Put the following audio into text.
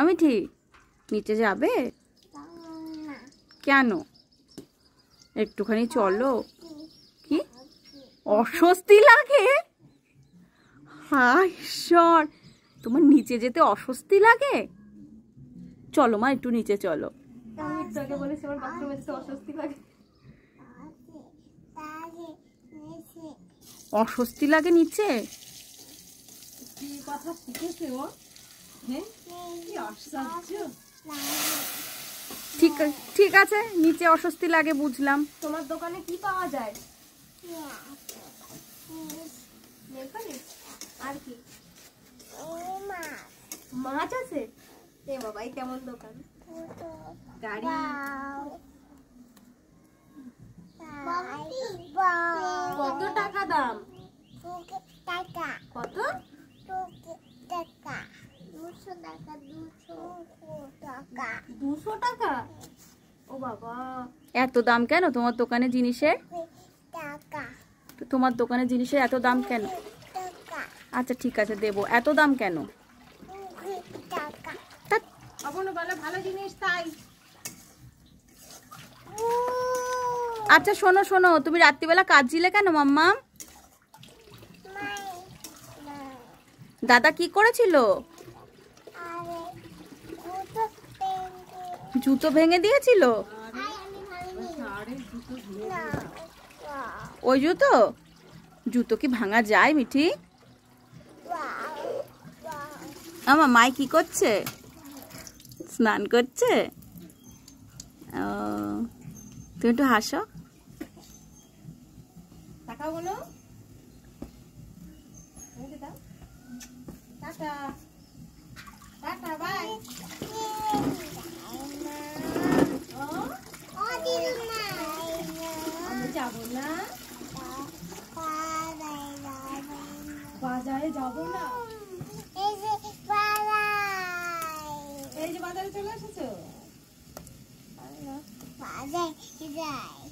আমি ঠিক নিচে যাবে কেন? একটুখানি চলো। কি অস্বস্তি লাগে? হায় ঈশ্বর, তোমার নিচে যেতে অস্বস্তি লাগে? চলো মা, একটু নিচে চলো। অস্বস্তি লাগে নিচে? ঠিক আছে, নিচে অস্বস্তি লাগে বুঝলাম। তোমার দোকানে কি পাওয়া যায়? আর কি মাছ আছে? এ বাবাই কেমন দোকান! গাড়ি কত টাকা দাম? কত? 200 টাকা? ও বাবা, এত দাম কেন তোমার দোকানে জিনিসের? তোমার দোকানে জিনিসের এত দাম কেন? আচ্ছা ঠিক আছে দেবো, এত দাম কেন? ভালো জিনিস তাই। আচ্ছা শোনো শোনো, তুমি রাত্রিবেলা কাঁদছিলে কেন মাম্মা? দাদা কি করেছিল? জুতো ভেঙে দিয়েছিল? ওই জুতো? জুতো কি ভাঙা যায় মিঠি? আমার মাই কি করছে? স্নান করছে? তুমি একটু হাসো। টাকা বলো। Tata tata bye. আমি যাবো না, বাজারে যাবো না। এই যে বাজারে চলে এসেছো। বাজারে যাই।